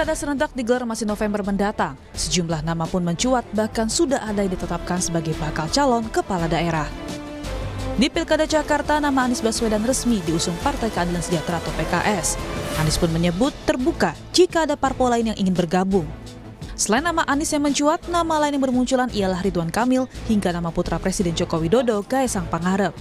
Pilkada serentak digelar masih November mendatang. Sejumlah nama pun mencuat, bahkan sudah ada yang ditetapkan sebagai bakal calon kepala daerah. Di Pilkada Jakarta, nama Anies Baswedan resmi diusung Partai Keadilan Sejahtera atau PKS. Anies pun menyebut terbuka jika ada parpol lain yang ingin bergabung. Selain nama Anies yang mencuat, nama lain yang bermunculan ialah Ridwan Kamil hingga nama putra Presiden Joko Widodo, Kaesang Pangarep.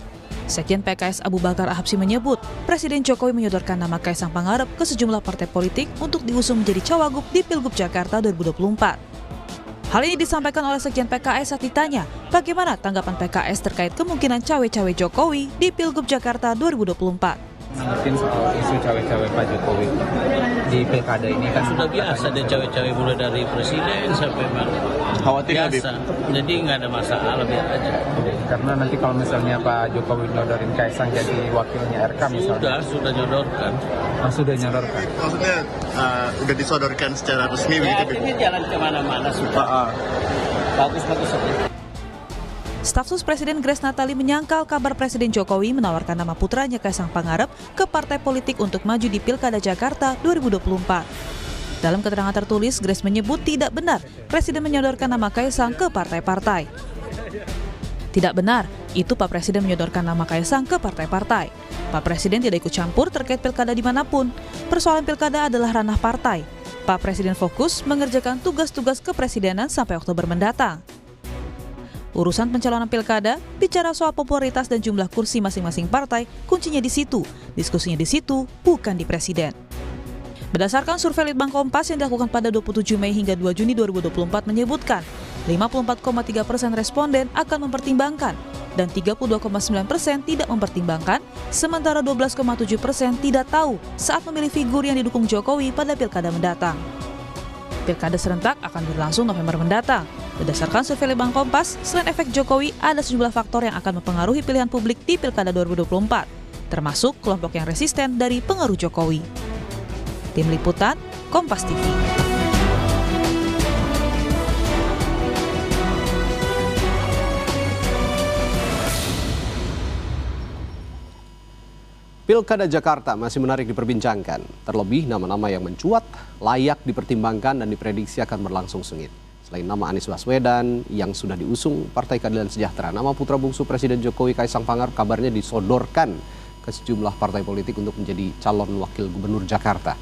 Sekjen PKS Abu Bakar Ahabsi menyebut, Presiden Jokowi menyodorkan nama Kaesang Pangarep ke sejumlah partai politik untuk diusung menjadi cawagup di Pilgub Jakarta 2024. Hal ini disampaikan oleh Sekjen PKS saat ditanya, bagaimana tanggapan PKS terkait kemungkinan cawe-cawe Jokowi di Pilgub Jakarta 2024. Mungkin soal isu cawe-cawe Pak Jokowi di pilkada ini kan sudah biasa ada cawe-cawe mulai dari presiden sampai mana. Khawatir biasa, jadi nggak ada masalah, biar aja. Karena nanti kalau misalnya Pak Jokowi nyodorin Kaesang jadi wakilnya RK misalnya. Sudah nyodorkan. Sudah nyodorkan. Maksudnya udah disodorkan secara resmi ya, begitu? Ini jalan kemana-mana sudah. Bagus-bagus saja. Staf sus Presiden Grace Natali menyangkal kabar Presiden Jokowi menawarkan nama putranya Kaesang Pangarep ke partai politik untuk maju di Pilkada Jakarta 2024. Dalam keterangan tertulis, Grace menyebut tidak benar Presiden menyodorkan nama Kaesang ke partai-partai. Tidak benar, itu Pak Presiden menyodorkan nama Kaesang ke partai-partai. Pak Presiden tidak ikut campur terkait pilkada dimanapun. Persoalan pilkada adalah ranah partai. Pak Presiden fokus mengerjakan tugas-tugas kepresidenan sampai Oktober mendatang. Urusan pencalonan pilkada, bicara soal popularitas dan jumlah kursi masing-masing partai, kuncinya di situ, diskusinya di situ, bukan di presiden. Berdasarkan survei Litbang Kompas yang dilakukan pada 27 Mei hingga 2 Juni 2024 menyebutkan, 54,3% responden akan mempertimbangkan dan 32,9% tidak mempertimbangkan, sementara 12,7% tidak tahu saat memilih figur yang didukung Jokowi pada pilkada mendatang. Pilkada serentak akan berlangsung November mendatang. Berdasarkan survei Litbang Kompas, selain efek Jokowi, ada sejumlah faktor yang akan mempengaruhi pilihan publik di Pilkada 2024, termasuk kelompok yang resisten dari pengaruh Jokowi. Tim Liputan, Kompas TV. Pilkada Jakarta masih menarik diperbincangkan. Terlebih nama-nama yang mencuat, layak dipertimbangkan dan diprediksi akan berlangsung sengit. Selain nama Anies Baswedan yang sudah diusung Partai Keadilan Sejahtera, nama putra bungsu Presiden Jokowi Kaesang Pangarep kabarnya disodorkan ke sejumlah partai politik untuk menjadi calon wakil gubernur Jakarta.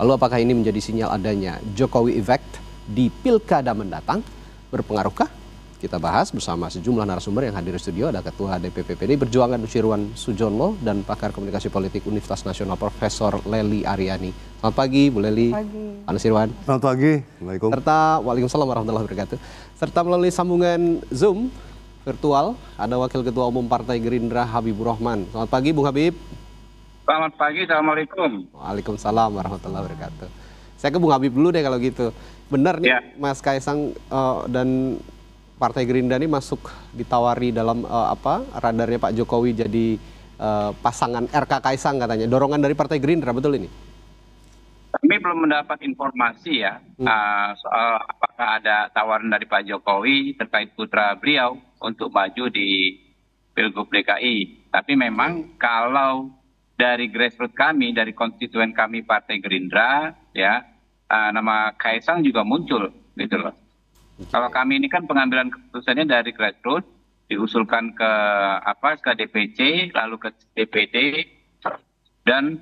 Lalu apakah ini menjadi sinyal adanya Jokowi Effect di pilkada mendatang? Berpengaruhkah? Kita bahas bersama sejumlah narasumber yang hadir di studio. Ada Ketua DPP PDI Perjuangan Nusirwan Sujono dan pakar komunikasi politik Universitas Nasional Profesor Lely Aryani. Selamat pagi Bu Lely. Pak Nusirwan. Selamat pagi. Assalamualaikum. Serta waalaikumsalam warahmatullahi wabarakatuh. Serta melalui sambungan Zoom virtual ada Wakil Ketua Umum Partai Gerindra Habibur Rahman. Selamat pagi Bung Habib. Selamat pagi, Assalamualaikum. Waalaikumsalam warahmatullahi wabarakatuh. Saya ke Bung Habib dulu deh kalau gitu. Benar nih ya, Mas Kaesang dan Partai Gerindra ini masuk ditawari dalam radarnya Pak Jokowi jadi pasangan RK Kaesang katanya. Dorongan dari Partai Gerindra, betul ini? Kami belum mendapat informasi ya soal apakah ada tawaran dari Pak Jokowi terkait putra beliau untuk maju di Pilgub DKI. Tapi memang kalau dari grassroots kami, dari konstituen kami Partai Gerindra, ya nama Kaesang juga muncul gitu loh. Kalau kami ini kan pengambilan keputusannya dari grassroots, diusulkan ke DPC, lalu ke DPD, dan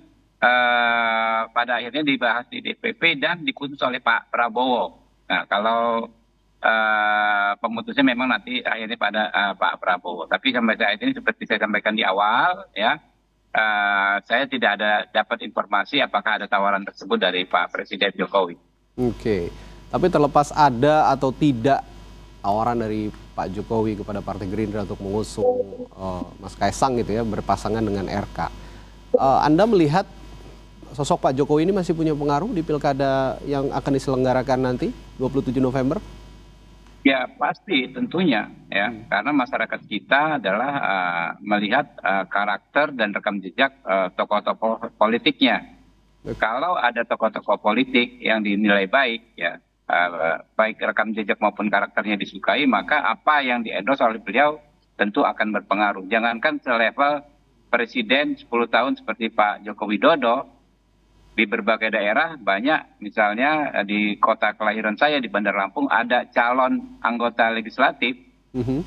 pada akhirnya dibahas di DPP dan diputus oleh Pak Prabowo. Nah, kalau pemutusnya memang nanti akhirnya pada Pak Prabowo. Tapi sampai saat ini seperti saya sampaikan di awal, ya, saya tidak ada dapat informasi apakah ada tawaran tersebut dari Pak Presiden Jokowi. Oke. Tapi terlepas ada atau tidak tawaran dari Pak Jokowi kepada Partai Gerindra untuk mengusung Mas Kaesang gitu ya, berpasangan dengan RK. Anda melihat sosok Pak Jokowi ini masih punya pengaruh di pilkada yang akan diselenggarakan nanti 27 November? Ya pasti tentunya ya, karena masyarakat kita adalah melihat karakter dan rekam jejak tokoh-tokoh politiknya. Kalau ada tokoh-tokoh politik yang dinilai baik ya, baik rekam jejak maupun karakternya disukai, maka apa yang di-endorse oleh beliau tentu akan berpengaruh. Jangankan selevel presiden 10 tahun seperti Pak Joko Widodo, di berbagai daerah banyak, misalnya di kota kelahiran saya di Bandar Lampung ada calon anggota legislatif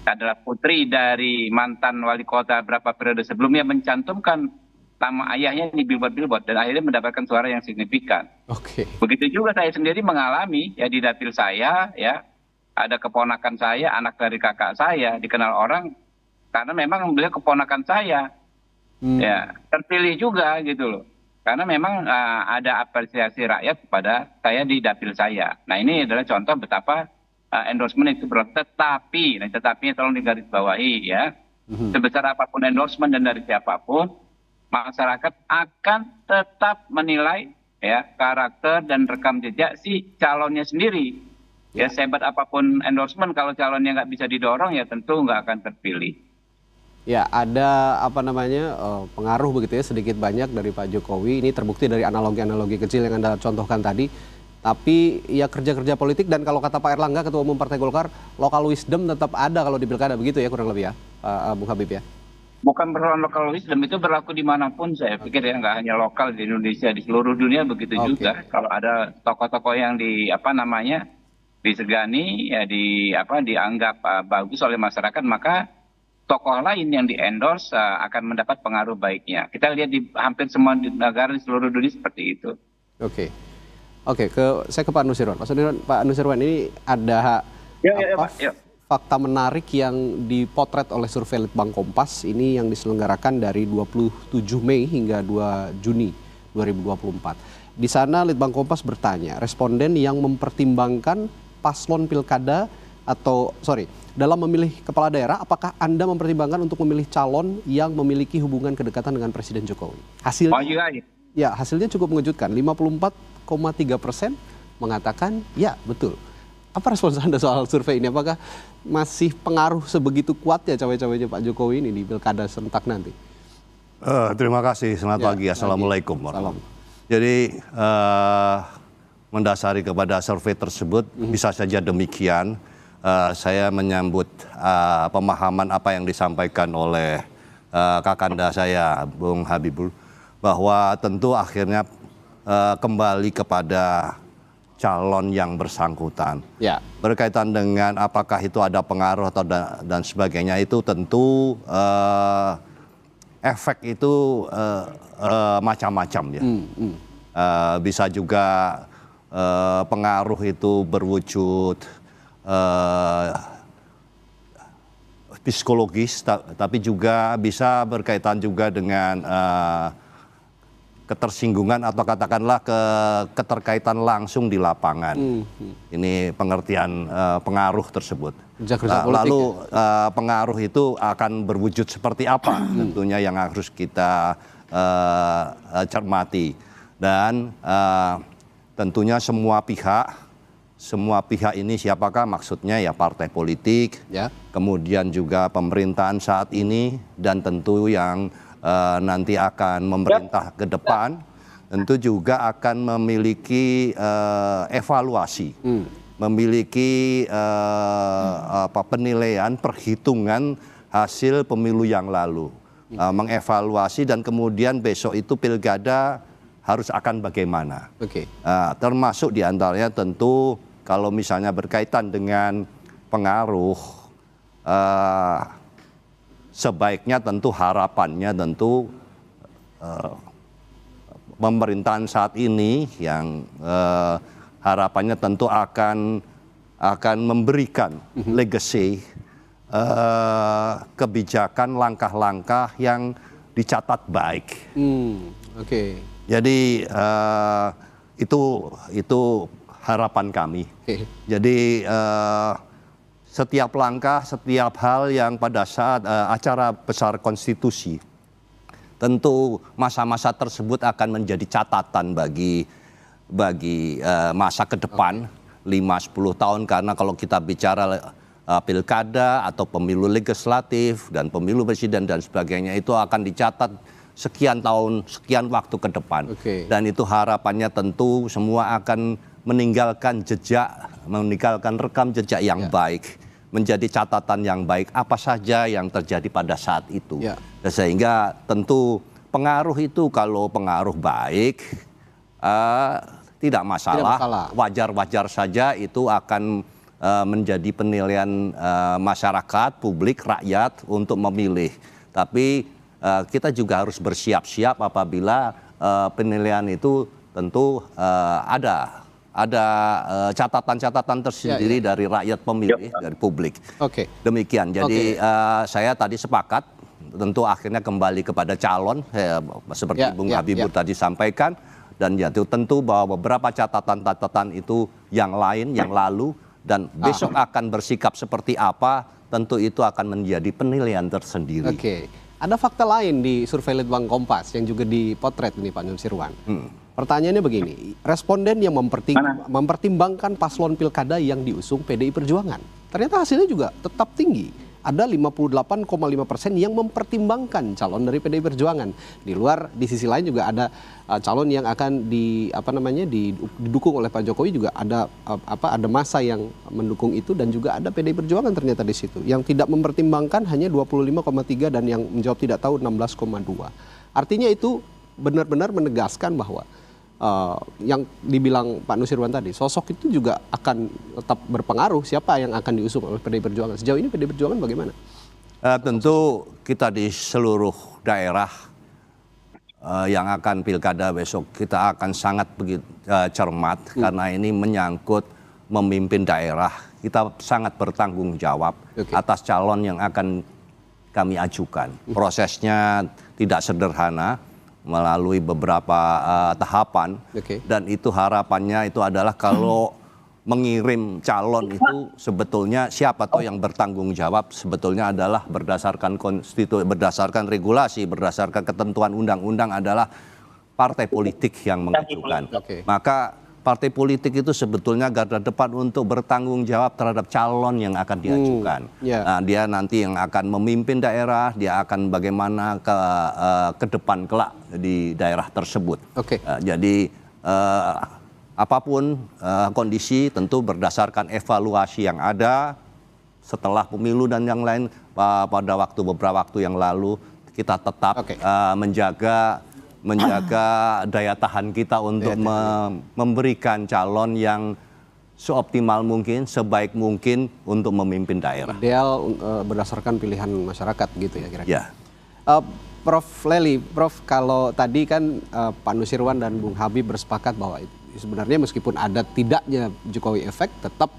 adalah putri dari mantan wali kota berapa periode sebelumnya mencantumkan nama ayahnya di billboard dan akhirnya mendapatkan suara yang signifikan. Oke. Begitu juga saya sendiri mengalami ya di dapil saya ya, ada keponakan saya, anak dari kakak saya dikenal orang karena memang beliau keponakan saya. Ya, terpilih juga gitu loh. Karena memang ada apresiasi rakyat kepada saya di dapil saya. Nah, ini adalah contoh betapa endorsement itu berlaku. Tetapi, nah tetapinya tolong digarisbawahi ya. Sebesar apapun endorsement dan dari siapapun, masyarakat akan tetap menilai ya karakter dan rekam jejak si calonnya sendiri. Ya, sehebat apapun endorsement, kalau calonnya nggak bisa didorong ya tentu nggak akan terpilih. Ya, ada pengaruh begitu ya sedikit banyak dari Pak Jokowi. Ini terbukti dari analogi-analogi kecil yang Anda contohkan tadi. Tapi ya kerja-kerja politik dan kalau kata Pak Erlangga, Ketua Umum Partai Golkar, local wisdom tetap ada kalau di pilkada, begitu ya kurang lebih ya, Bung Habib ya? Bukan persoalan local wisdom, itu berlaku dimanapun saya pikir ya, nggak hanya lokal di Indonesia, di seluruh dunia begitu juga. Kalau ada tokoh-tokoh yang disegani, ya dianggap bagus oleh masyarakat, maka tokoh lain yang di-endorse akan mendapat pengaruh baiknya. Kita lihat di hampir semua negara di seluruh dunia seperti itu. Oke, saya ke Pak Nusirwan. Pak Nusirwan, ini ada fakta menarik yang dipotret oleh survei Litbang Kompas ini yang diselenggarakan dari 27 Mei hingga 2 Juni 2024. Di sana Litbang Kompas bertanya, responden yang mempertimbangkan paslon pilkada dalam memilih kepala daerah, apakah Anda mempertimbangkan untuk memilih calon yang memiliki hubungan kedekatan dengan Presiden Jokowi? Hasilnya cukup mengejutkan. 54,3% mengatakan ya betul. Apa respons Anda soal survei ini? Apakah masih pengaruh sebegitu kuat ya cawe-cawenya Pak Jokowi ini di pilkada serentak nanti? Terima kasih. Selamat pagi. Assalamualaikum. Jadi mendasari kepada survei tersebut bisa saja demikian. Saya menyambut pemahaman apa yang disampaikan oleh kakanda saya, Bung Habibur, bahwa tentu akhirnya kembali kepada calon yang bersangkutan. Ya. Berkaitan dengan apakah itu ada pengaruh atau dan sebagainya, itu tentu efek itu macam-macam ya. Bisa juga pengaruh itu berwujud psikologis, tapi juga bisa berkaitan juga dengan ketersinggungan atau katakanlah keterkaitan langsung di lapangan. Ini pengertian pengaruh tersebut. Lalu pengaruh itu akan berwujud seperti apa tentunya yang harus kita cermati. Dan tentunya semua pihak ini siapakah maksudnya ya partai politik, kemudian juga pemerintahan saat ini dan tentu yang nanti akan memerintah ke depan, tentu juga akan memiliki evaluasi, memiliki penilaian, perhitungan hasil pemilu yang lalu, mengevaluasi dan kemudian besok itu pilkada harus akan bagaimana. Termasuk diantaranya tentu kalau misalnya berkaitan dengan pengaruh, sebaiknya tentu harapannya tentu pemerintahan saat ini yang harapannya tentu akan memberikan legacy, kebijakan, langkah-langkah yang dicatat baik. Jadi itu harapan kami. Jadi setiap langkah, setiap hal yang pada saat acara besar konstitusi, tentu masa-masa tersebut akan menjadi catatan bagi masa ke depan 5-10 tahun, karena kalau kita bicara pilkada atau pemilu legislatif dan pemilu presiden dan sebagainya itu akan dicatat sekian tahun, sekian waktu ke depan. Dan itu harapannya tentu semua akan meninggalkan jejak, meninggalkan rekam jejak yang baik, menjadi catatan yang baik apa saja yang terjadi pada saat itu. Sehingga tentu pengaruh itu kalau pengaruh baik, Tidak masalah. Wajar-wajar saja itu akan menjadi penilaian masyarakat, publik, rakyat untuk memilih. Tapi kita juga harus bersiap-siap apabila penilaian itu tentu ada catatan-catatan tersendiri dari rakyat pemilih, dari publik. Demikian. Jadi saya tadi sepakat, tentu akhirnya kembali kepada calon, seperti Bung Habibur tadi sampaikan, dan ya tentu bahwa beberapa catatan-catatan itu yang lain, yang lalu, dan besok akan bersikap seperti apa, tentu itu akan menjadi penilaian tersendiri. Ada fakta lain di survei Litbang Kompas yang juga dipotret ini Pak Nusirwan. Pertanyaannya begini, responden yang mempertimbangkan paslon pilkada yang diusung PDI Perjuangan, ternyata hasilnya juga tetap tinggi. Ada 58,5% yang mempertimbangkan calon dari PDI Perjuangan. Di sisi lain juga ada calon yang akan didukung oleh Pak Jokowi, juga ada masa yang mendukung itu, dan juga ada PDI Perjuangan ternyata di situ. Yang tidak mempertimbangkan hanya 25,3 dan yang menjawab tidak tahu 16,2. Artinya itu benar-benar menegaskan bahwa yang dibilang Pak Nusirwan tadi, sosok itu juga akan tetap berpengaruh siapa yang akan diusung oleh PDI Perjuangan. Sejauh ini PDI Perjuangan bagaimana? Tentu kita di seluruh daerah yang akan pilkada besok, kita akan sangat cermat karena ini menyangkut memimpin daerah. Kita sangat bertanggung jawab atas calon yang akan kami ajukan. Prosesnya tidak sederhana, melalui beberapa tahapan, dan itu harapannya itu adalah kalau mengirim calon itu sebetulnya siapa tuh yang bertanggung jawab sebetulnya adalah berdasarkan berdasarkan regulasi, berdasarkan ketentuan undang-undang adalah partai politik yang mengajukan. Maka partai politik itu sebetulnya garda depan untuk bertanggung jawab terhadap calon yang akan diajukan. Nah, dia nanti yang akan memimpin daerah, dia akan bagaimana ke depan kelak di daerah tersebut. Jadi apapun kondisi tentu berdasarkan evaluasi yang ada setelah pemilu dan yang lain, pada beberapa waktu yang lalu kita tetap menjaga daya tahan kita untuk memberikan calon yang seoptimal mungkin, sebaik mungkin untuk memimpin daerah. Ideal berdasarkan pilihan masyarakat gitu ya kira-kira. Prof. Lely, Prof, kalau tadi kan Pak Nusirwan dan Bung Habib bersepakat bahwa sebenarnya meskipun ada tidaknya Jokowi efek, tetap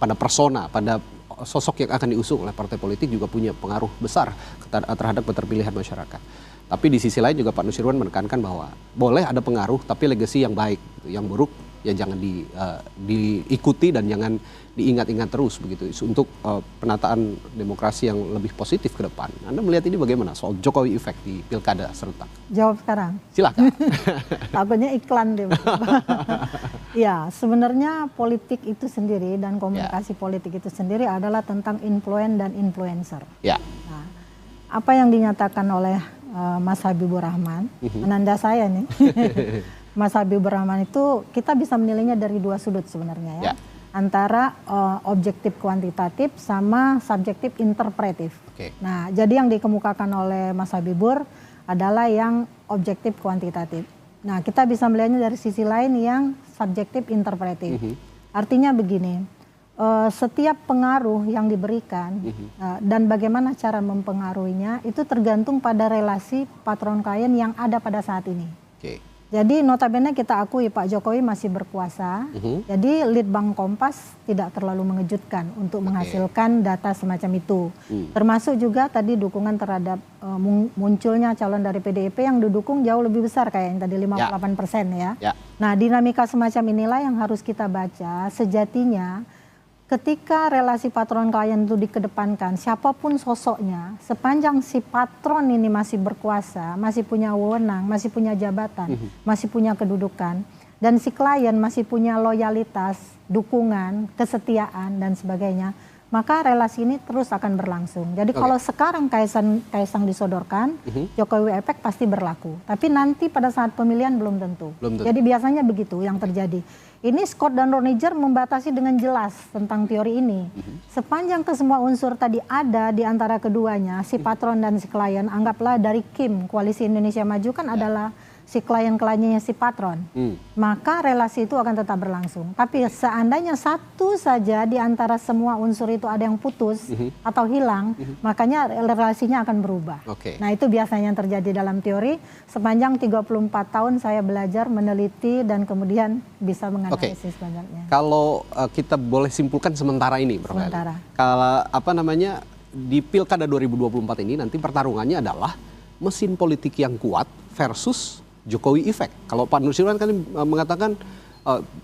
pada persona, pada sosok yang akan diusung oleh partai politik juga punya pengaruh besar terhadap keterpilihan masyarakat. Tapi di sisi lain juga Pak Nusirwan menekankan bahwa boleh ada pengaruh, tapi legacy yang baik, yang buruk ya jangan diikuti dan jangan diingat-ingat terus begitu untuk penataan demokrasi yang lebih positif ke depan. Anda melihat ini bagaimana soal Jokowi effect di pilkada serentak? Jawab sekarang. Silakan. Takutnya iklan deh. Ya, sebenarnya politik itu sendiri dan komunikasi politik itu sendiri adalah tentang influence dan influencer. Nah, apa yang dinyatakan oleh Mas Habibur Rahman, ananda saya nih, Mas Habibur Rahman itu kita bisa menilainya dari dua sudut sebenarnya ya. Antara objektif kuantitatif sama subjektif interpretif. Nah, jadi yang dikemukakan oleh Mas Habibur adalah yang objektif kuantitatif. Nah, kita bisa melihatnya dari sisi lain yang subjektif interpretif. Artinya begini, setiap pengaruh yang diberikan dan bagaimana cara mempengaruhinya itu tergantung pada relasi patron klien yang ada pada saat ini. Jadi notabene kita akui Pak Jokowi masih berkuasa, jadi Litbang Kompas tidak terlalu mengejutkan untuk menghasilkan data semacam itu. Termasuk juga tadi dukungan terhadap munculnya calon dari PDIP yang didukung jauh lebih besar kayak yang tadi 58% ya. Nah, dinamika semacam inilah yang harus kita baca. Sejatinya ketika relasi patron klien itu dikedepankan, siapapun sosoknya, sepanjang si patron ini masih berkuasa, masih punya wewenang, masih punya jabatan, masih punya kedudukan, dan si klien masih punya loyalitas, dukungan, kesetiaan, dan sebagainya, maka relasi ini terus akan berlangsung. Jadi kalau sekarang Kaisang disodorkan, Jokowi efek pasti berlaku. Tapi nanti pada saat pemilihan belum tentu. Jadi biasanya begitu yang terjadi. Ini Scott dan Roninger membatasi dengan jelas tentang teori ini. Sepanjang kesemua unsur tadi ada di antara keduanya, si patron dan si klien, anggaplah dari Kim, Koalisi Indonesia Maju kan adalah si klien-kliennya si patron, maka relasi itu akan tetap berlangsung. Tapi seandainya satu saja di antara semua unsur itu ada yang putus atau hilang, makanya relasinya akan berubah. Nah, itu biasanya yang terjadi dalam teori. Sepanjang 34 tahun saya belajar, meneliti, dan kemudian bisa menganalisis banyaknya. Kalau kita boleh simpulkan sementara ini, Prof. Kalau di Pilkada 2024 ini nanti pertarungannya adalah mesin politik yang kuat versus Jokowi Effect. Kalau Pak Nusirwan kan mengatakan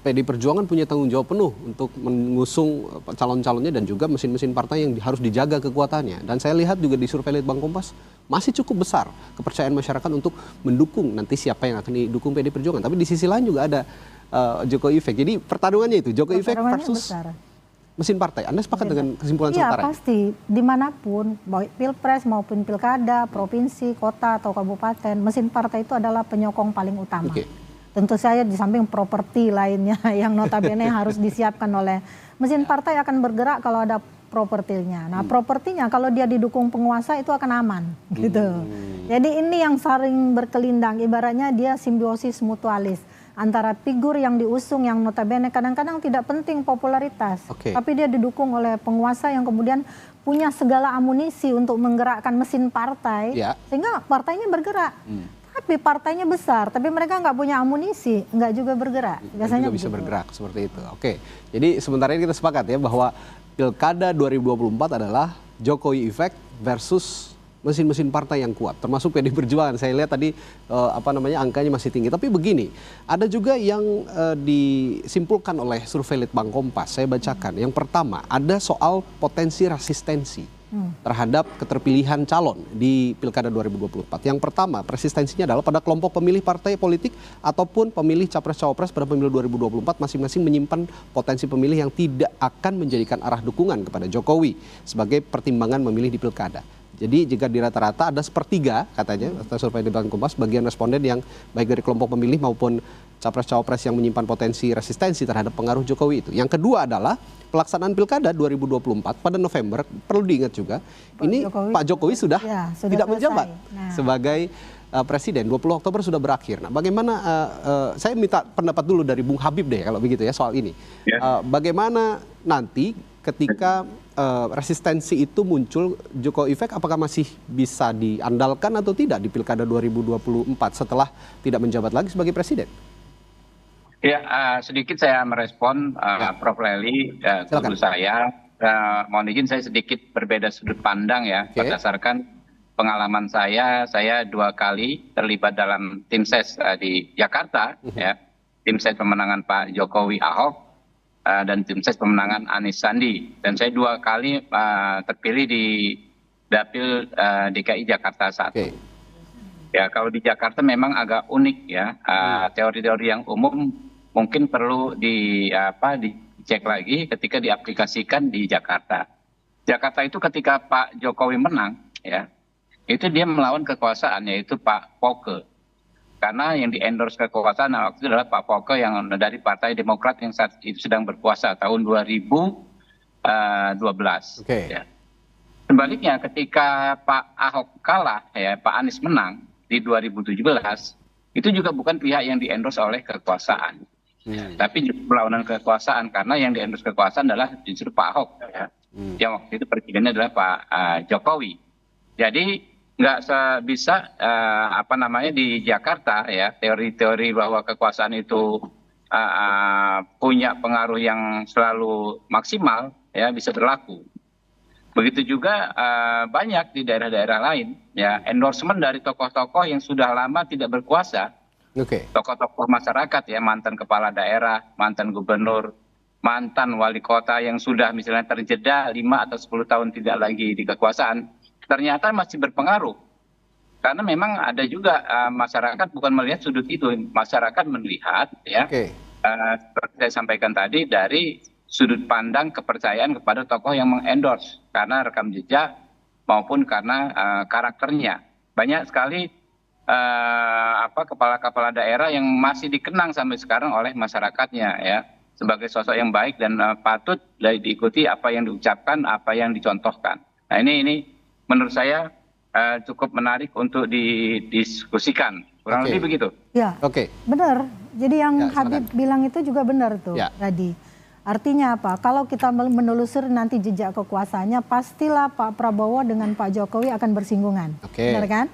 PDI Perjuangan punya tanggung jawab penuh untuk mengusung calon-calonnya dan juga mesin-mesin partai yang harus dijaga kekuatannya. Dan saya lihat juga di survei Litbang Kompas masih cukup besar kepercayaan masyarakat untuk mendukung nanti siapa yang akan didukung PDI Perjuangan. Tapi di sisi lain juga ada Jokowi Effect. Jadi pertarungannya itu Jokowi Effect versus mesin partai. Anda sepakat dengan kesimpulan sementara? Iya, pasti. Dimanapun, baik pilpres maupun pilkada, provinsi, kota, atau kabupaten, mesin partai itu adalah penyokong paling utama. Tentu saja di samping properti lainnya yang notabene harus disiapkan oleh mesin partai akan bergerak kalau ada propertinya. Nah, propertinya kalau dia didukung penguasa itu akan aman, gitu. Jadi ini yang saling berkelindang, ibaratnya dia simbiosis mutualis antara figur yang diusung yang notabene kadang-kadang tidak penting popularitas, tapi dia didukung oleh penguasa yang kemudian punya segala amunisi untuk menggerakkan mesin partai, sehingga partainya bergerak. Tapi partainya besar, tapi mereka nggak punya amunisi, nggak juga bergerak. Biasanya juga bisa bergerak seperti itu. Jadi sementara ini kita sepakat ya bahwa Pilkada 2024 adalah Jokowi Effect versus mesin-mesin partai yang kuat, termasuk PDI Perjuangan. Saya lihat tadi angkanya masih tinggi. Tapi begini, ada juga yang disimpulkan oleh survei Litbang Kompas. Saya bacakan. Yang pertama, ada soal potensi resistensi terhadap keterpilihan calon di Pilkada 2024. Yang pertama, resistensinya adalah pada kelompok pemilih partai politik ataupun pemilih capres-cawapres pada pemilu 2024 masing-masing menyimpan potensi pemilih yang tidak akan menjadikan arah dukungan kepada Jokowi sebagai pertimbangan memilih di Pilkada. Jadi jika di rata-rata ada sepertiga katanya, survei di Litbang Kompas, bagian responden yang baik dari kelompok pemilih maupun capres-cawapres yang menyimpan potensi resistensi terhadap pengaruh Jokowi itu. Yang kedua adalah pelaksanaan Pilkada 2024 pada November, perlu diingat juga, Pak Jokowi sudah tidak menjabat sebagai Presiden, 20 Oktober sudah berakhir. Nah, bagaimana, saya minta pendapat dulu dari Bung Habib deh kalau begitu ya soal ini. Bagaimana nanti ketika resistensi itu muncul, Jokowi Effect apakah masih bisa diandalkan atau tidak di Pilkada 2024 setelah tidak menjabat lagi sebagai Presiden? Ya, sedikit saya merespon Prof. Lely, guru saya. Mohon izin saya sedikit berbeda sudut pandang ya, berdasarkan pengalaman saya 2 kali terlibat dalam tim ses di Jakarta, ya, tim ses pemenangan Pak Jokowi Ahok dan tim ses pemenangan Anies Sandi. Dan saya 2 kali terpilih di Dapil DKI Jakarta 1. Ya, kalau di Jakarta memang agak unik ya, teori-teori yang umum mungkin perlu dicek lagi ketika diaplikasikan di Jakarta. Jakarta itu ketika Pak Jokowi menang, ya, itu dia melawan kekuasaan, yaitu Pak Poke. Karena yang di-endorse kekuasaan waktu itu adalah Pak Poke yang dari Partai Demokrat yang saat itu sedang berkuasa tahun 2012. Ya. Sebaliknya ketika Pak Ahok kalah, ya, Pak Anies menang di 2017, itu juga bukan pihak yang di-endorse oleh kekuasaan. Tapi perlawanan kekuasaan, karena yang di-endorse kekuasaan adalah justru Pak Ahok. Ya. Yang waktu itu presidennya adalah Pak Jokowi. Jadi nggak bisa di Jakarta ya, teori-teori bahwa kekuasaan itu punya pengaruh yang selalu maksimal ya bisa berlaku. Begitu juga banyak di daerah-daerah lain ya, endorsement dari tokoh-tokoh yang sudah lama tidak berkuasa. Tokoh-tokoh masyarakat ya, mantan kepala daerah, mantan gubernur, mantan wali kota yang sudah misalnya terjeda 5 atau 10 tahun tidak lagi di kekuasaan, ternyata masih berpengaruh. Karena memang ada juga masyarakat bukan melihat sudut itu, masyarakat melihat ya, seperti saya sampaikan tadi, dari sudut pandang kepercayaan kepada tokoh yang mengendorse karena rekam jejak maupun karena karakternya. Banyak sekali kepala-kepala daerah yang masih dikenang sampai sekarang oleh masyarakatnya ya, sebagai sosok yang baik dan patut diikuti apa yang diucapkan, apa yang dicontohkan. Nah, ini menurut saya cukup menarik untuk didiskusikan Kurang lebih begitu. Ya, benar. Jadi yang Habib bilang itu juga benar tuh tadi. Artinya apa? Kalau kita menelusuri nanti jejak kekuasaannya, pastilah Pak Prabowo dengan Pak Jokowi akan bersinggungan. Benar kan?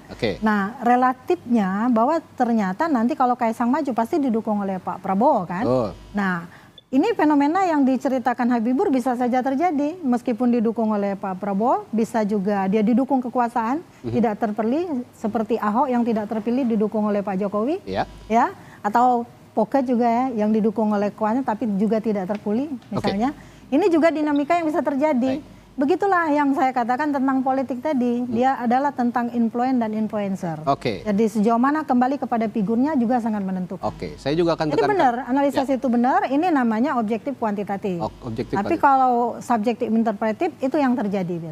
Nah, relatifnya bahwa ternyata nanti kalau Kaisang maju pasti didukung oleh Pak Prabowo kan? Nah, ini fenomena yang diceritakan Habibur bisa saja terjadi. Meskipun didukung oleh Pak Prabowo, bisa juga dia didukung kekuasaan, tidak terpilih seperti Ahok yang tidak terpilih didukung oleh Pak Jokowi. Ya, atau Poket juga ya, yang didukung oleh kekuasaan tapi juga tidak terpilih misalnya. Ini juga dinamika yang bisa terjadi. Begitulah yang saya katakan tentang politik tadi. Dia adalah tentang influence dan influencer. Jadi sejauh mana kembali kepada figurnya juga sangat menentukan. Saya juga akan tekankan. Jadi benar, analisis itu benar. Ini namanya objektif kuantitatif. Tapi kalau subjektif interpretatif itu yang terjadi.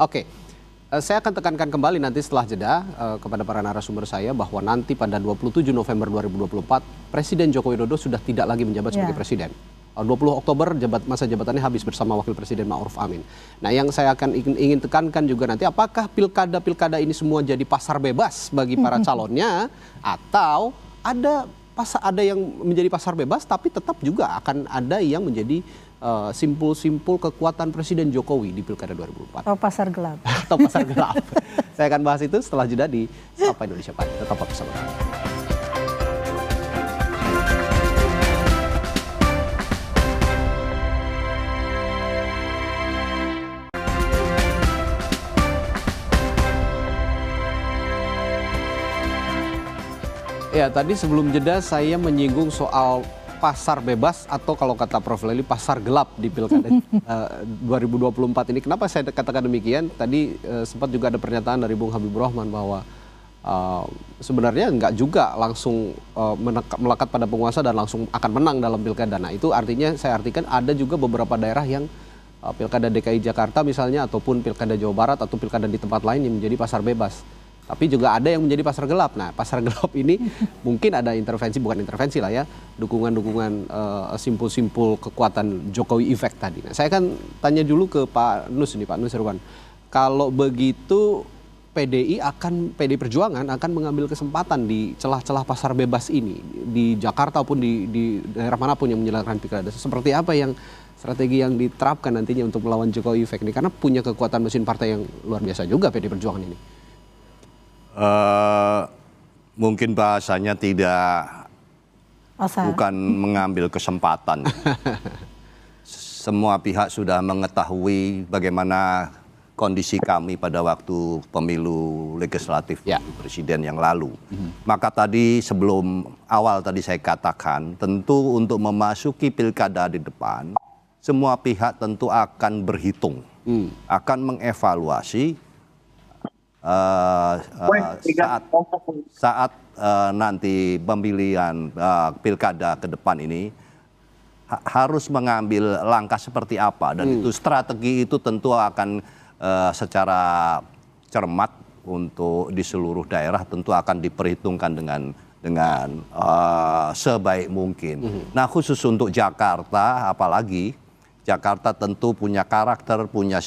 Saya akan tekankan kembali nanti setelah jeda kepada para narasumber saya bahwa nanti pada 27 November 2024 Presiden Joko Widodo sudah tidak lagi menjabat sebagai presiden. 20 Oktober masa jabatannya habis bersama Wakil Presiden Ma'ruf Amin. Nah, yang saya akan ingin tekankan juga nanti, apakah pilkada ini semua jadi pasar bebas bagi para calonnya, atau ada yang menjadi pasar bebas tapi tetap juga akan ada yang menjadi simpul-simpul kekuatan Presiden Jokowi di Pilkada 2024. Atau pasar gelap. Atau pasar gelap. Saya akan bahas itu setelah jeda di Sapa Indonesia Pagi. Tetap bersama kami. Ya, tadi sebelum jeda saya menyinggung soal pasar bebas atau kalau kata Prof. Lely pasar gelap di Pilkada 2024 ini. Kenapa saya katakan demikian? Tadi sempat juga ada pernyataan dari Bung Habibur Rahman bahwa sebenarnya enggak juga langsung melekat pada penguasa dan langsung akan menang dalam Pilkada. Nah, itu artinya saya artikan ada juga beberapa daerah yang Pilkada DKI Jakarta misalnya ataupun Pilkada Jawa Barat atau Pilkada di tempat lain yang menjadi pasar bebas. Tapi juga ada yang menjadi pasar gelap. Nah, pasar gelap ini mungkin ada intervensi, bukan intervensi lah ya, dukungan-dukungan simpul-simpul kekuatan Jokowi effect tadi. Nah, saya akan tanya dulu ke Pak Nus ini, Pak Nusirwan. Kalau begitu PDI Perjuangan akan mengambil kesempatan di celah-celah pasar bebas ini di Jakarta maupun di daerah manapun yang menyelenggarakan pilkada. Seperti apa yang strategi yang diterapkan nantinya untuk melawan Jokowi effect ini? Karena punya kekuatan mesin partai yang luar biasa juga PDI Perjuangan ini. Mungkin bahasanya bukan mengambil kesempatan. Semua pihak sudah mengetahui bagaimana kondisi kami pada waktu pemilu legislatif presiden yang lalu. Maka tadi sebelum awal tadi saya katakan, tentu untuk memasuki pilkada di depan, semua pihak tentu akan berhitung, akan mengevaluasi saat nanti pemilihan pilkada ke depan ini harus mengambil langkah seperti apa, dan itu strategi itu tentu akan secara cermat untuk di seluruh daerah tentu akan diperhitungkan dengan sebaik mungkin. Nah, khusus untuk Jakarta, apalagi Jakarta tentu punya karakter, punya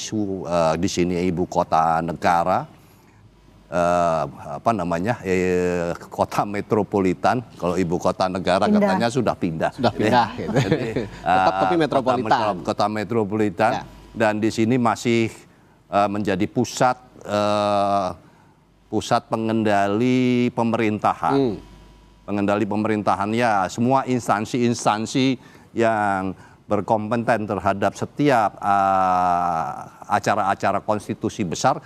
di sini ibu kota negara. Kota metropolitan. Kalau ibu kota negara katanya sudah pindah. Gitu. Tetap tapi metropolitan. Kota metropolitan. Dan di sini masih menjadi pusat pengendali pemerintahan. Pengendali pemerintahan ya, semua instansi-instansi yang berkompeten terhadap setiap acara-acara konstitusi besar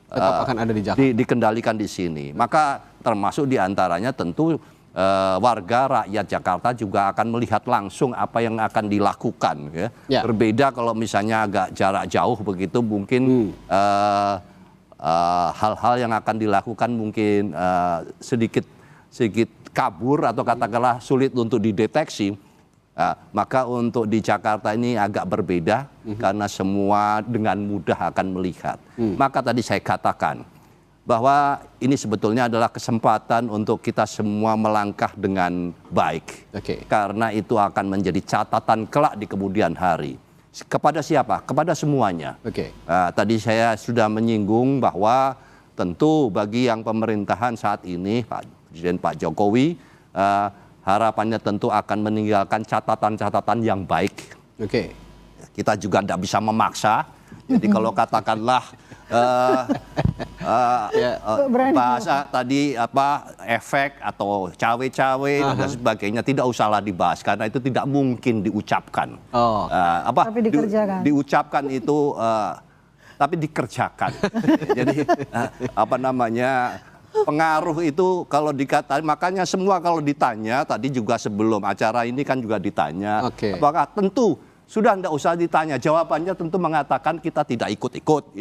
tetap akan ada di Jakarta. Dikendalikan di sini. Maka termasuk diantaranya tentu warga rakyat Jakarta juga akan melihat langsung apa yang akan dilakukan. Berbeda kalau misalnya agak jarak jauh begitu, mungkin hal-hal yang akan dilakukan mungkin sedikit kabur atau katakanlah sulit untuk dideteksi. Maka untuk di Jakarta ini agak berbeda karena semua dengan mudah akan melihat. Maka tadi saya katakan bahwa ini sebetulnya adalah kesempatan untuk kita semua melangkah dengan baik. Karena itu akan menjadi catatan kelak di kemudian hari. Kepada siapa? Kepada semuanya. Tadi saya sudah menyinggung bahwa tentu bagi yang pemerintahan saat ini, Pak Presiden Pak Jokowi, harapannya tentu akan meninggalkan catatan-catatan yang baik. Oke. Kita juga tidak bisa memaksa. Jadi kalau katakanlah bahasa tadi efek atau cawe-cawe dan sebagainya tidak usahlah dibahas karena itu tidak mungkin diucapkan. Tapi dikerjakan. Diucapkan itu tapi dikerjakan. Jadi pengaruh itu kalau dikatakan, makanya semua kalau ditanya tadi juga sebelum acara ini kan juga ditanya, apakah tentu sudah tidak usah ditanya, jawabannya tentu mengatakan kita tidak ikut-ikut.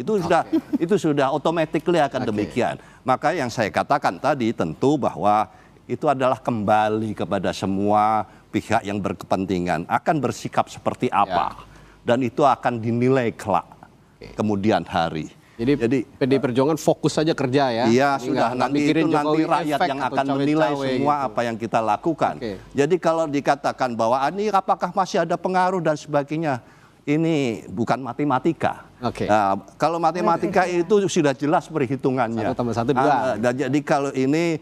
Itu sudah automatically akan demikian. Maka yang saya katakan tadi tentu bahwa itu adalah kembali kepada semua pihak yang berkepentingan akan bersikap seperti apa, dan itu akan dinilai kelak kemudian hari. Jadi PDI Perjuangan fokus saja kerja ya. Iya, sudah nanti rakyat yang akan menilai semua apa yang kita lakukan. Jadi kalau dikatakan bahwa ini apakah masih ada pengaruh dan sebagainya, ini bukan matematika. Kalau matematika itu sudah jelas perhitungannya. 1+1 2. Jadi kalau ini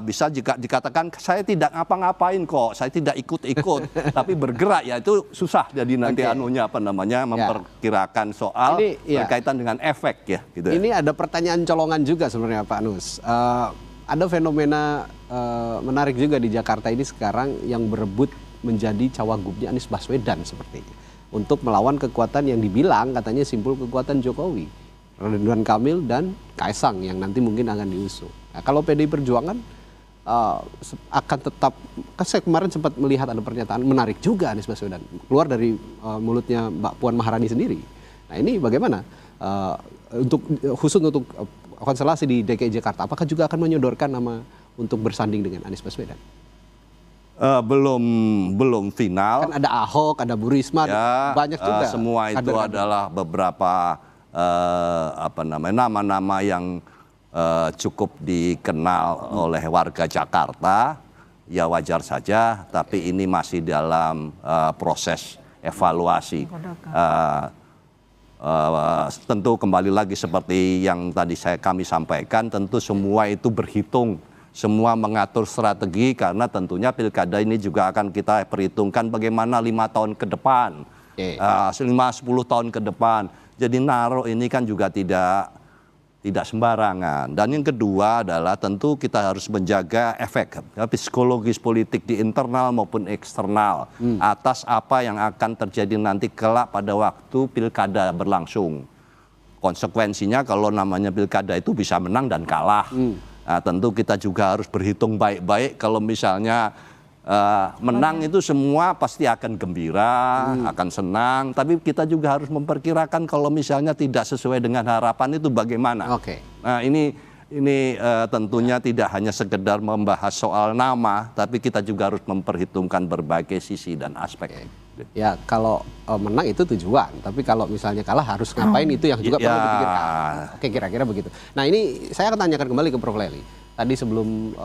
bisa jika dikatakan saya tidak ngapa-ngapain kok, saya tidak ikut-ikut, tapi bergerak, ya itu susah. Jadi nanti memperkirakan soal berkaitan dengan efek ya. Gitu. Ini ada pertanyaan colongan juga sebenarnya Pak Nus. Ada fenomena menarik juga di Jakarta ini sekarang yang berebut menjadi cawagupnya Anies Baswedan sepertinya. Untuk melawan kekuatan yang dibilang katanya simpul kekuatan Jokowi, Ridwan Kamil dan Kaisang yang nanti mungkin akan diusung. Nah, kalau PDI Perjuangan akan tetap, saya kemarin sempat melihat ada pernyataan menarik juga Anies Baswedan keluar dari mulutnya Mbak Puan Maharani sendiri. Nah ini bagaimana khusus untuk konstelasi di DKI Jakarta, apakah juga akan menyodorkan nama untuk bersanding dengan Anies Baswedan? Belum final. Kan ada Ahok, ada Bu Risma, banyak juga. Semua itu adalah beberapa nama-nama yang cukup dikenal oleh warga Jakarta. Ya wajar saja, tapi ini masih dalam proses evaluasi. Tentu kembali lagi seperti yang tadi kami sampaikan, tentu semua itu berhitung. Semua mengatur strategi karena tentunya pilkada ini juga akan kita perhitungkan bagaimana 5 tahun ke depan, 5-10 tahun ke depan. Jadi naruh ini kan juga tidak sembarangan. Dan yang kedua adalah tentu kita harus menjaga efek psikologis politik di internal maupun eksternal atas apa yang akan terjadi nanti kelak pada waktu pilkada berlangsung. Konsekuensinya kalau namanya pilkada itu bisa menang dan kalah. Nah, tentu kita juga harus berhitung baik-baik kalau misalnya menang itu semua pasti akan gembira, akan senang. Tapi kita juga harus memperkirakan kalau misalnya tidak sesuai dengan harapan itu bagaimana. Nah ini tentunya tidak hanya sekedar membahas soal nama, tapi kita juga harus memperhitungkan berbagai sisi dan aspek. Ya kalau menang itu tujuan, tapi kalau misalnya kalah harus ngapain itu yang juga perlu dipikirkan. Oke, kira-kira begitu. Nah ini saya akan tanyakan kembali ke Prof. Lely. Tadi sebelum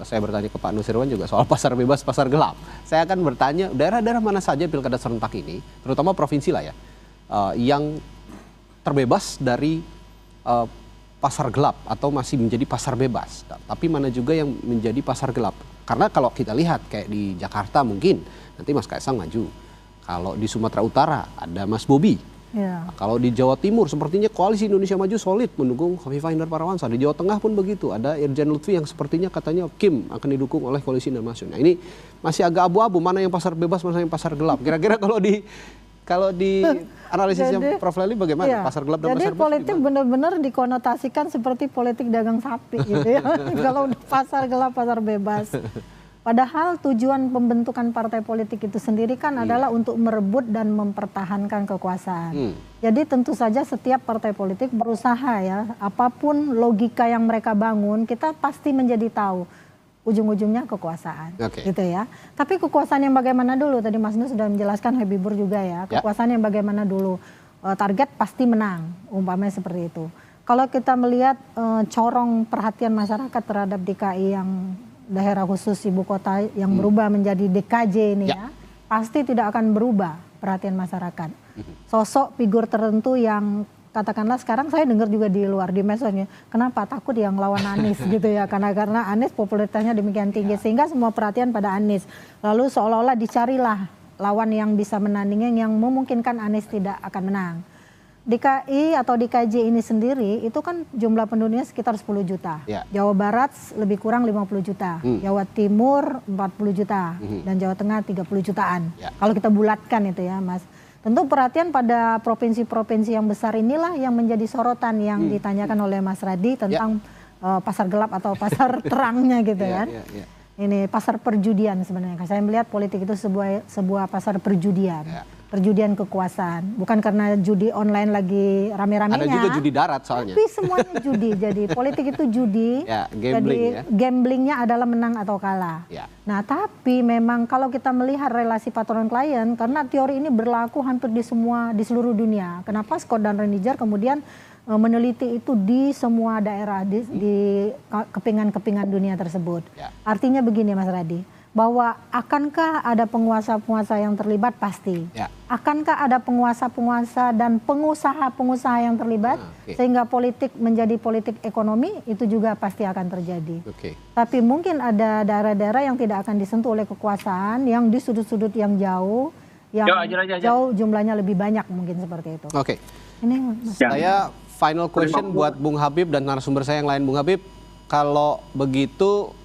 saya bertanya ke Pak Nusirwan juga soal pasar bebas, pasar gelap. Saya akan bertanya daerah-daerah mana saja pilkada serentak ini, terutama provinsi lah ya, yang terbebas dari pasar gelap atau masih menjadi pasar bebas. Tapi mana juga yang menjadi pasar gelap. Karena kalau kita lihat kayak di Jakarta mungkin nanti Mas Kaisang maju. Kalau di Sumatera Utara ada Mas Bobi. Kalau di Jawa Timur sepertinya Koalisi Indonesia Maju solid mendukung Khofifah Indar Parawansa. Di Jawa Tengah pun begitu. Ada Irjen Lutfi yang sepertinya katanya Kim akan didukung oleh Koalisi Indonesia Maju. Nah ini masih agak abu-abu mana yang pasar bebas, mana yang pasar gelap. Kira-kira kalau di analisisnya Prof. Lely bagaimana pasar gelap dan pasar bebas? Jadi politik benar-benar dikonotasikan seperti politik dagang sapi gitu ya. Kalau pasar gelap, pasar bebas. Padahal tujuan pembentukan partai politik itu sendiri kan adalah untuk merebut dan mempertahankan kekuasaan. Jadi tentu saja setiap partai politik berusaha ya, apapun logika yang mereka bangun, kita pasti menjadi tahu ujung-ujungnya kekuasaan, gitu ya. Tapi kekuasaan yang bagaimana dulu? Tadi Mas Nus sudah menjelaskan, Habibur juga ya. Kekuasaan yang bagaimana dulu? Target pasti menang, umpamanya seperti itu. Kalau kita melihat corong perhatian masyarakat terhadap DKI yang daerah khusus ibu kota yang berubah menjadi DKJ ini ya, pasti tidak akan berubah perhatian masyarakat. Sosok figur tertentu yang katakanlah sekarang saya dengar juga di luar di medsosnya, kenapa takut yang lawan Anies gitu ya, karena Anies popularitasnya demikian tinggi sehingga semua perhatian pada Anies. Lalu seolah-olah dicarilah lawan yang bisa menandingi yang memungkinkan Anies tidak akan menang. DKI atau DKJ ini sendiri itu kan jumlah penduduknya sekitar 10 juta. Jawa Barat lebih kurang 50 juta. Jawa Timur 40 juta. Dan Jawa Tengah 30 jutaan. Kalau kita bulatkan itu ya Mas. Tentu perhatian pada provinsi-provinsi yang besar inilah yang menjadi sorotan yang ditanyakan oleh Mas Radi tentang pasar gelap atau pasar terangnya gitu kan. Ini pasar perjudian sebenarnya. Saya melihat politik itu sebuah pasar perjudian. Perjudian kekuasaan. Bukan karena judi online lagi rame-ramenya. Ada juga judi darat soalnya. Tapi semuanya judi. Jadi politik itu judi. Gambling, jadi gamblingnya adalah menang atau kalah. Nah tapi memang kalau kita melihat relasi patron klien, karena teori ini berlaku hampir di seluruh dunia. Kenapa Scott dan Reniger kemudian meneliti itu di semua daerah, di kepingan-kepingan dunia tersebut. Artinya begini Mas Radi, bahwa akankah ada penguasa-penguasa yang terlibat? Pasti. Akankah ada penguasa-penguasa dan pengusaha-pengusaha yang terlibat? Sehingga politik menjadi politik ekonomi, itu juga pasti akan terjadi. Tapi mungkin ada daerah-daerah yang tidak akan disentuh oleh kekuasaan, yang di sudut-sudut yang jauh, yang jauh jumlahnya lebih banyak mungkin seperti itu. Ini saya final question buat Bung Habib dan narasumber saya yang lain. Bung Habib, kalau begitu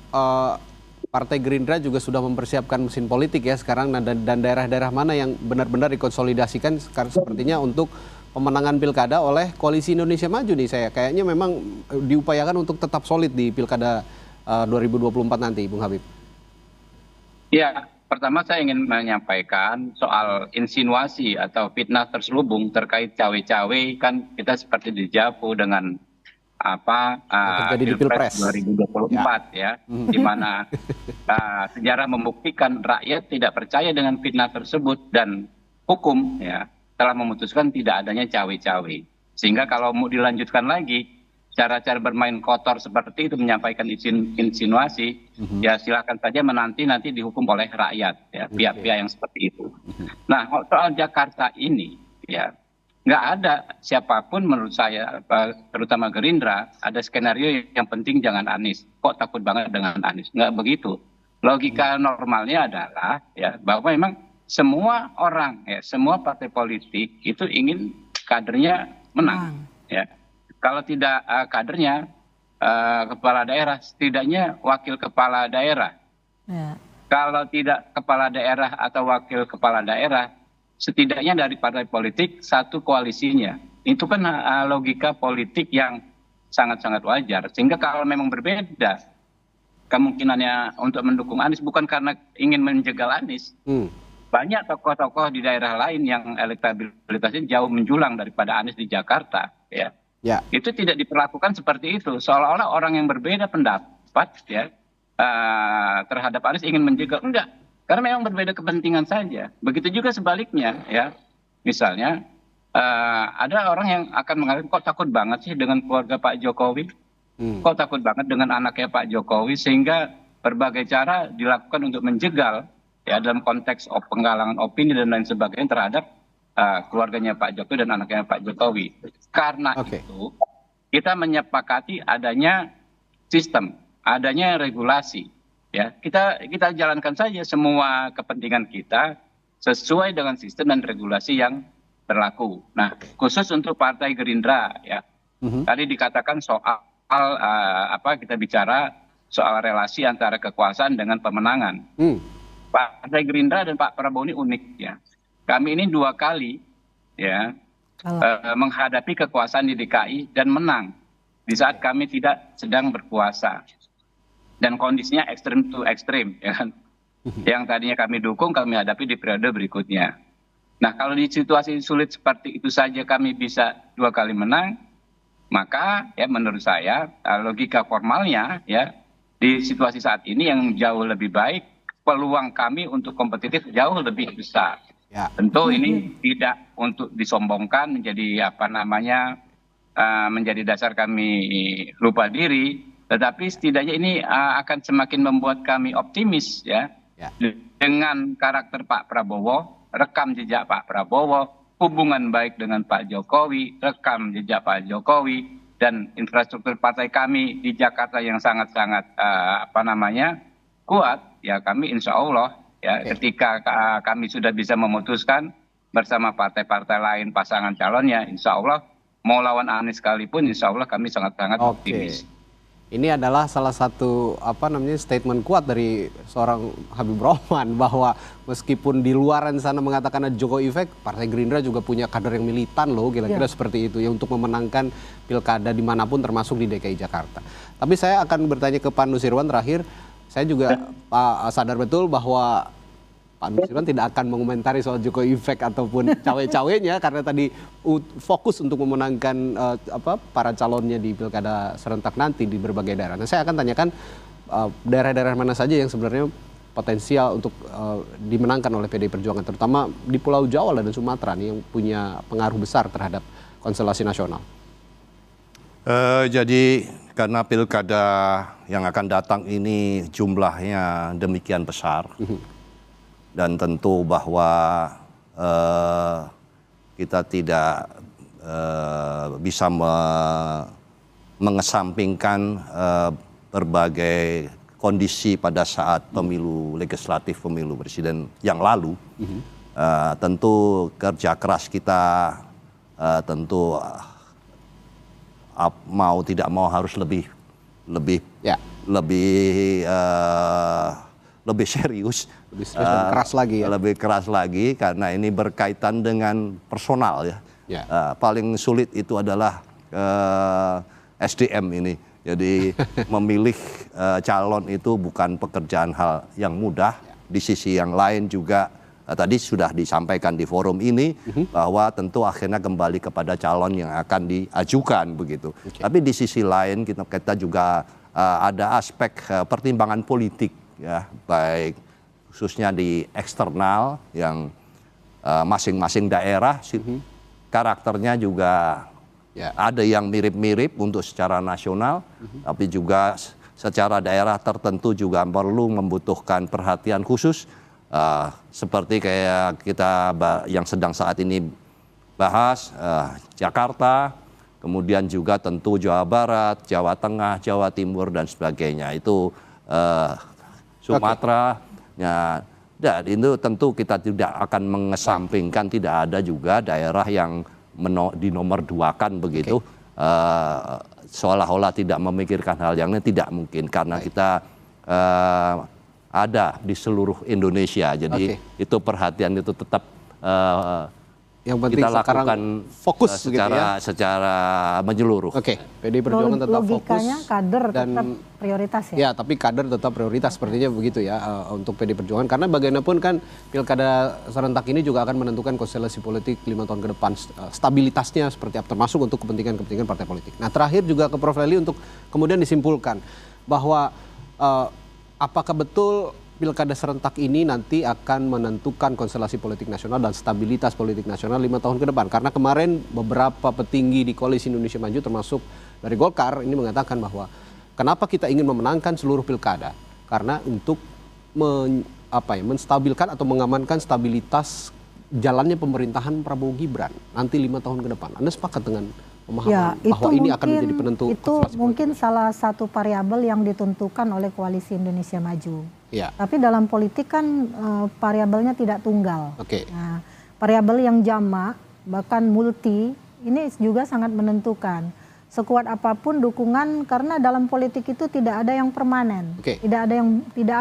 Partai Gerindra juga sudah mempersiapkan mesin politik ya sekarang, dan daerah-daerah mana yang benar-benar dikonsolidasikan sepertinya untuk pemenangan pilkada oleh Koalisi Indonesia Maju nih. Saya kayaknya memang diupayakan untuk tetap solid di pilkada 2024 nanti, Bung Habib. Ya, pertama saya ingin menyampaikan soal insinuasi atau fitnah terselubung terkait cawe-cawe, kan kita seperti dijapu dengan Pilpres 2024 ya, di mana sejarah membuktikan rakyat tidak percaya dengan fitnah tersebut dan hukum ya telah memutuskan tidak adanya cawe-cawe. Sehingga kalau mau dilanjutkan lagi cara-cara bermain kotor seperti itu, menyampaikan insinuasi, ya silakan saja nanti dihukum oleh rakyat ya, pihak-pihak yang seperti itu. Nah, soal Jakarta ini ya, nggak ada siapapun menurut saya, terutama Gerindra, ada skenario yang penting jangan Anies. Kok takut banget dengan Anies? Nggak begitu. Logika normalnya adalah ya bahwa memang semua orang, ya semua partai politik itu ingin kadernya menang. Ya, kalau tidak kadernya kepala daerah, setidaknya wakil kepala daerah. Kalau tidak kepala daerah atau wakil kepala daerah, setidaknya dari partai politik satu koalisinya. Itu kan logika politik yang sangat-sangat wajar. Sehingga kalau memang berbeda kemungkinannya untuk mendukung Anies, bukan karena ingin menjegal Anies. Banyak tokoh-tokoh di daerah lain yang elektabilitasnya jauh menjulang daripada Anies di Jakarta. Ya. Itu tidak diperlakukan seperti itu. Seolah-olah orang yang berbeda pendapat ya terhadap Anies ingin menjegal. Enggak. Karena memang berbeda kepentingan saja. Begitu juga sebaliknya ya. Misalnya ada orang yang akan mengatakan, kok takut banget sih dengan keluarga Pak Jokowi? Kok takut banget dengan anaknya Pak Jokowi? Sehingga berbagai cara dilakukan untuk menjegal ya dalam konteks penggalangan opini dan lain sebagainya terhadap keluarganya Pak Jokowi dan anaknya Pak Jokowi. Karena itu kita menyepakati adanya sistem, adanya regulasi. Ya, kita jalankan saja semua kepentingan kita sesuai dengan sistem dan regulasi yang berlaku. Nah, khusus untuk Partai Gerindra ya. Tadi dikatakan soal kita bicara soal relasi antara kekuasaan dengan pemenangan. Partai Gerindra dan Pak Prabowo ini unik ya. Kami ini 2 kali ya menghadapi kekuasaan di DKI dan menang di saat kami tidak sedang berkuasa. Dan kondisinya ekstrim to ekstrim ya kan. Yang tadinya kami dukung, kami hadapi di periode berikutnya. Nah, kalau di situasi sulit seperti itu saja kami bisa 2 kali menang, maka ya menurut saya logika formalnya ya di situasi saat ini yang jauh lebih baik, peluang kami untuk kompetitif jauh lebih besar. Tentu ini tidak untuk disombongkan menjadi menjadi dasar kami lupa diri. Tetapi setidaknya ini akan semakin membuat kami optimis ya. Dengan karakter Pak Prabowo, rekam jejak Pak Prabowo, hubungan baik dengan Pak Jokowi, rekam jejak Pak Jokowi, dan infrastruktur partai kami di Jakarta yang sangat-sangat kuat, ya kami insya Allah ya ketika kami sudah bisa memutuskan bersama partai-partai lain pasangan calonnya, insya Allah mau lawan Anies sekalipun, insya Allah kami sangat-sangat optimis. Ini adalah salah satu statement kuat dari seorang Habibur Rahman bahwa meskipun di luaran sana mengatakan ada Jokowi effect, Partai Gerindra juga punya kader yang militan loh, kira-kira seperti itu ya untuk memenangkan pilkada dimanapun termasuk di DKI Jakarta. Tapi saya akan bertanya ke Pak Nusirwan terakhir. Saya juga sadar betul bahwa Pak Nusirwan tidak akan mengomentari soal Jokowi effect ataupun cawe-cawenya karena tadi fokus untuk memenangkan para calonnya di pilkada serentak nanti di berbagai daerah. Nah, saya akan tanyakan daerah-daerah mana saja yang sebenarnya potensial untuk dimenangkan oleh PDI Perjuangan, terutama di Pulau Jawa dan Sumatera nih yang punya pengaruh besar terhadap konstelasi nasional. Jadi karena pilkada yang akan datang ini jumlahnya demikian besar. Dan tentu bahwa kita tidak bisa mengesampingkan berbagai kondisi pada saat pemilu legislatif, pemilu presiden yang lalu. Tentu kerja keras kita tentu mau tidak mau harus lebih serius, dan keras lagi ya. Lebih keras lagi karena ini berkaitan dengan personal ya. Paling sulit itu adalah SDM ini. Jadi memilih calon itu bukan pekerjaan hal yang mudah. Di sisi yang lain juga tadi sudah disampaikan di forum ini bahwa tentu akhirnya kembali kepada calon yang akan diajukan begitu. Tapi di sisi lain kita juga ada aspek pertimbangan politik. Ya, baik khususnya di eksternal yang masing-masing daerah karakternya juga ada yang mirip-mirip untuk secara nasional, tapi juga secara daerah tertentu juga perlu membutuhkan perhatian khusus seperti kayak kita yang sedang saat ini bahas Jakarta, kemudian juga tentu Jawa Barat, Jawa Tengah, Jawa Timur dan sebagainya itu. Sumatera, dan itu tentu kita tidak akan mengesampingkan, tidak ada juga daerah yang dinomorduakan begitu, seolah-olah tidak memikirkan hal yang ini, tidak mungkin karena kita ada di seluruh Indonesia, jadi itu perhatian itu tetap yang penting kita lakukan fokus secara menyeluruh. PDI Perjuangan tetap logikanya fokus kader dan tetap prioritas ya. Ya, tapi kader tetap prioritas sepertinya begitu ya untuk PDI Perjuangan karena bagaimanapun kan pilkada serentak ini juga akan menentukan konstelasi politik 5 tahun ke depan, stabilitasnya seperti apa termasuk untuk kepentingan partai politik. Nah, terakhir juga ke Prof. Lely untuk kemudian disimpulkan bahwa apakah betul pilkada serentak ini nanti akan menentukan konstelasi politik nasional dan stabilitas politik nasional 5 tahun ke depan. Karena kemarin beberapa petinggi di Koalisi Indonesia Maju termasuk dari Golkar ini mengatakan bahwa kenapa kita ingin memenangkan seluruh pilkada? Karena untuk menstabilkan atau mengamankan stabilitas jalannya pemerintahan Prabowo Gibran nanti 5 tahun ke depan. Anda sepakat dengan pemahaman bahwa ini akan menjadi penentu? Itu mungkin salah satu variabel yang ditentukan oleh Koalisi Indonesia Maju. Tapi dalam politik kan variabelnya tidak tunggal. Nah, variabel yang jamak bahkan multi ini juga sangat menentukan. Sekuat apapun dukungan karena dalam politik itu tidak ada yang permanen, tidak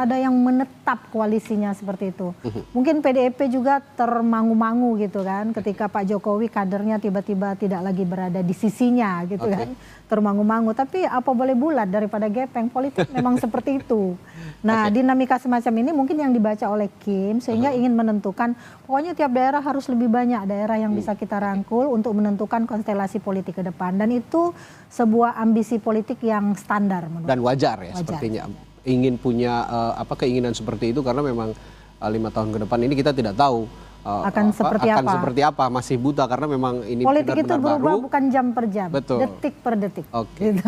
ada yang menetap koalisinya seperti itu. Mungkin PDIP juga termangu-mangu gitu kan, ketika Pak Jokowi kadernya tiba-tiba tidak lagi berada di sisinya gitu kan, termangu-mangu. Tapi apa boleh bulat daripada gepeng, politik memang seperti itu. Nah, dinamika semacam ini mungkin yang dibaca oleh Kim sehingga ingin menentukan pokoknya tiap daerah harus lebih banyak daerah yang bisa kita rangkul untuk menentukan konstelasi politik ke depan, dan itu sebuah ambisi politik yang standar dan wajar ya, sepertinya ingin punya keinginan seperti itu karena memang 5 tahun ke depan ini kita tidak tahu akan seperti apa, masih buta karena memang ini politik itu berubah baru. bukan jam per jam, detik per detik. Gitu.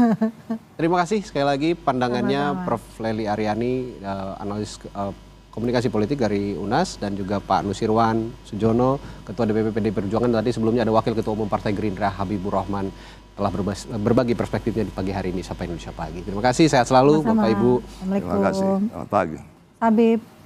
Terima kasih sekali lagi pandangannya Prof. Lely Aryani, analis Komunikasi Politik dari UNAS, dan juga Pak Nusirwan Sujono, Ketua DPP PDI Perjuangan. Tadi sebelumnya ada Wakil Ketua Umum Partai Gerindra Habibur Rahman, telah berbagi perspektifnya di pagi hari ini Sapa Indonesia Pagi. Terima kasih, sehat selalu Bapak Ibu. Assalamualaikum. Terima kasih. Selamat pagi. Habib.